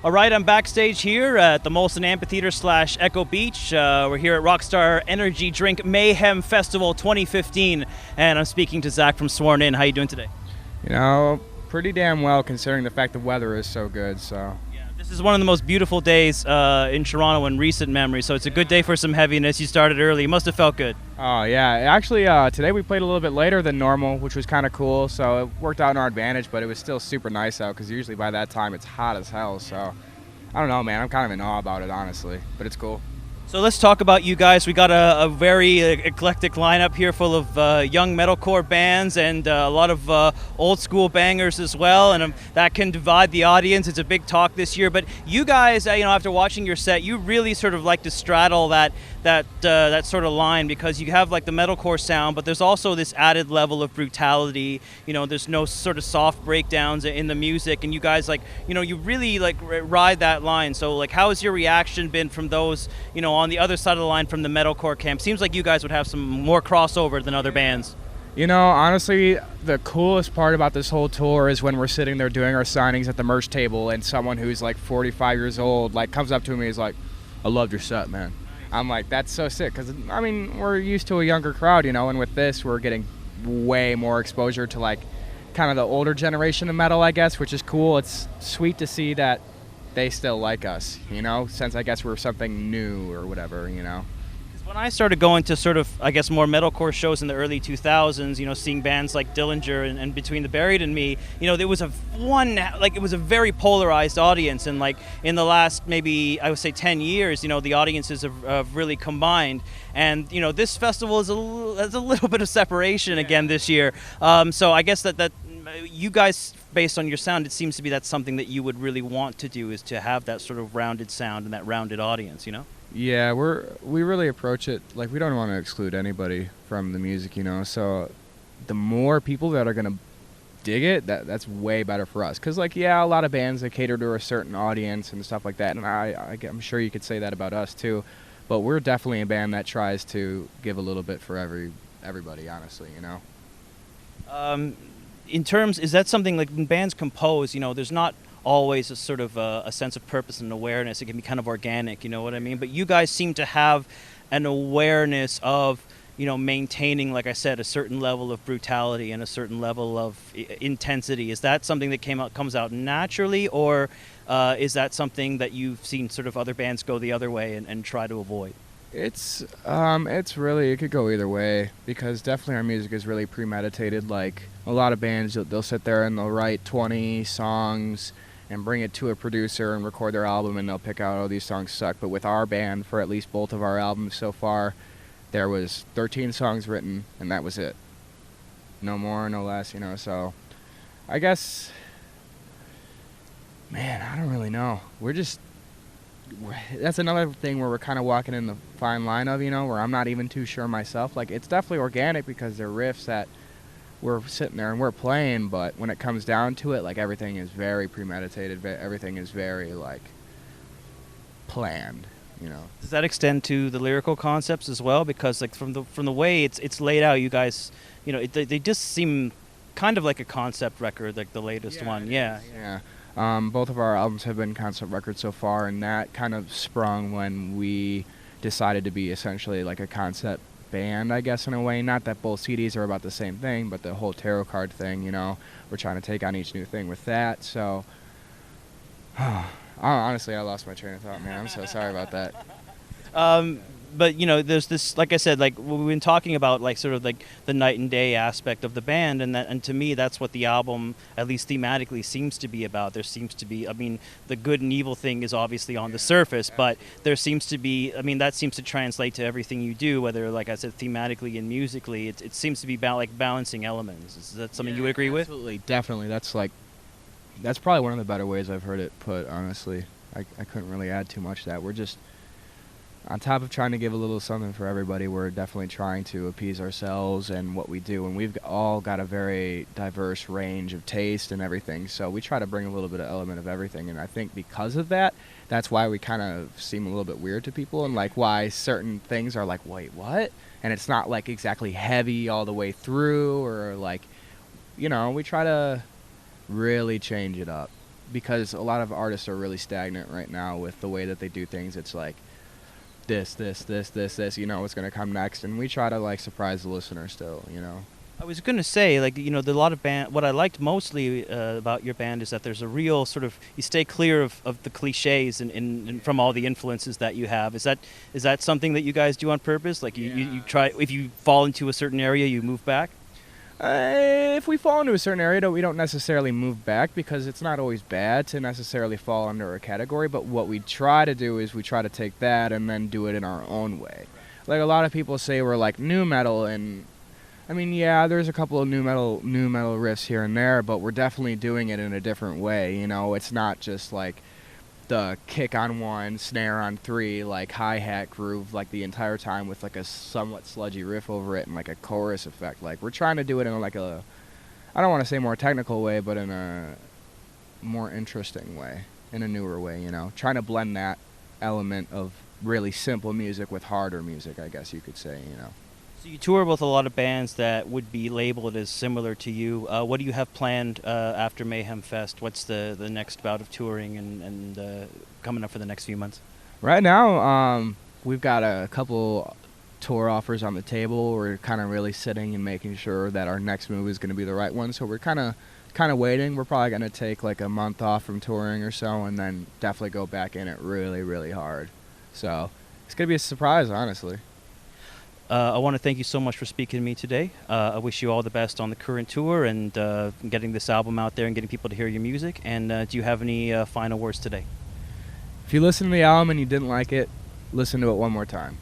All right, I'm backstage here at the Molson Amphitheater / Echo Beach. We're here at Rockstar Energy Drink Mayhem Festival 2015, and I'm speaking to Zach from Sworn In. How you doing today? You know, pretty damn well considering the fact the weather is so good, so. Yeah, this is one of the most beautiful days in Toronto in recent memory, so it's a good day for some heaviness. You started early. You must have felt good. Oh, yeah. Actually, today we played a little bit later than normal, which was kind of cool, so it worked out in our advantage, but it was still super nice out because usually by that time it's hot as hell, so. I don't know, man. I'm kind of in awe about it, honestly, but it's cool. So let's talk about you guys. We got a very eclectic lineup here full of young metalcore bands and a lot of old school bangers as well, and that can divide the audience. It's a big talk this year, but you guys, after watching your set, you really sort of like to straddle that sort of line because you have like the metalcore sound, but there's also this added level of brutality. There's no sort of soft breakdowns in the music, and you guys you really ride that line. So how has your reaction been from those, on the other side of the line from the metalcore camp? Seems like you guys would have some more crossover than other bands. Honestly, the coolest part about this whole tour is when we're sitting there doing our signings at the merch table and someone who's like 45 years old comes up to me and is like, "I loved your set, man." I'm like, that's so sick because, we're used to a younger crowd, and with this we're getting way more exposure to kind of the older generation of metal, I guess, which is cool. It's sweet to see that they still like us, since I guess we're something new or whatever, When I started going to sort of, I guess, more metalcore shows in the early 2000s, seeing bands like Dillinger and Between the Buried and Me, there was it was a very polarized audience, and in the last maybe I would say 10 years, the audiences have really combined, and this festival has a little bit of separation again this year. So I guess that you guys, based on your sound, it seems to be that's something that you would really want to do, is to have that sort of rounded sound and that rounded audience, Yeah, we really approach it like we don't want to exclude anybody from the music, so the more people that are going to dig it, that's way better for us. Because, a lot of bands, they cater to a certain audience and stuff like that, and I'm sure you could say that about us, too. But we're definitely a band that tries to give a little bit for everybody, honestly, In terms, is that something when bands compose, there's not always a sort of a sense of purpose and awareness. It can be kind of organic, you know what I mean? But you guys seem to have an awareness of, maintaining, like I said, a certain level of brutality and a certain level of intensity. Is that something that comes out naturally, or is that something that you've seen sort of other bands go the other way and try to avoid? It's really, it could go either way, because definitely our music is really premeditated. Like a lot of bands, they'll sit there and they'll write 20 songs and bring it to a producer and record their album, and they'll pick out, oh, these songs suck. But with our band, for at least both of our albums so far, there was 13 songs written, and that was it. No more, no less, so I guess, man, I don't really know. That's another thing where we're kind of walking in the fine line of, where I'm not even too sure myself. It's definitely organic because they're riffs that we're sitting there and we're playing, but when it comes down to it, everything is very premeditated. Everything is very, planned, Does that extend to the lyrical concepts as well? Because, from the way it's laid out, you guys, they just seem kind of like a concept record, like the latest one. Yeah. Both of our albums have been concept records so far, and that kind of sprung when we decided to be essentially like a concept band, I guess, in a way. Not that both CDs are about the same thing, but the whole tarot card thing, we're trying to take on each new thing with that. So, honestly, I lost my train of thought, man. I'm so sorry about that. But there's this, like I said, we've been talking about sort of the night and day aspect of the band, and to me that's what the album, at least thematically, seems to be about. There seems to be, the good and evil thing is obviously on the surface, but there seems to be, that seems to translate to everything you do, whether, like I said, thematically and musically. It seems to be balancing elements. Is that something you would agree with? Absolutely, definitely. That's probably one of the better ways I've heard it put, honestly. I couldn't really add too much to that. We're just, on top of trying to give a little something for everybody, we're definitely trying to appease ourselves and what we do. And we've all got a very diverse range of taste and everything. So we try to bring a little bit of element of everything. And I think because of that, that's why we kind of seem a little bit weird to people, and why certain things are wait, what? And it's not exactly heavy all the way through, or we try to really change it up. because a lot of artists are really stagnant right now with the way that they do things. It's like this, you know what's going to come next, and we try to like surprise the listener still, you know. I was going to say, like, you know, a lot of what I liked mostly about your band is that there's a real sort of, you stay clear of the cliches and from all the influences that you have. Is that something that you guys do on purpose? Like, you try, if you fall into a certain area, you move back? If we fall into a certain area, we don't necessarily move back, because it's not always bad to necessarily fall under a category, but what we try to do is we try to take that and then do it in our own way. Like, a lot of people say we're like nu metal, and I mean, yeah, there's a couple of nu metal riffs here and there, but we're definitely doing it in a different way, you know. It's not just like the kick on 1, snare on 3, like hi-hat groove like the entire time with like a somewhat sludgy riff over it and like a chorus effect. Like, we're trying to do it in like a, I don't want to say more technical way, but in a more interesting way, in a newer way, you know. Trying to blend that element of really simple music with harder music, I guess you could say, you know. So you tour with a lot of bands that would be labeled as similar to you. What do you have planned after Mayhem Fest? What's the next bout of touring and coming up for the next few months? Right now, we've got a couple tour offers on the table. We're kind of really sitting and making sure that our next move is going to be the right one. So we're kind of waiting. We're probably going to take like a month off from touring or so, and then definitely go back in it really, really hard. So it's going to be a surprise, honestly. I want to thank you so much for speaking to me today. I wish you all the best on the current tour and getting this album out there and getting people to hear your music. And do you have any final words today? If you listen to the album and you didn't like it, listen to it one more time.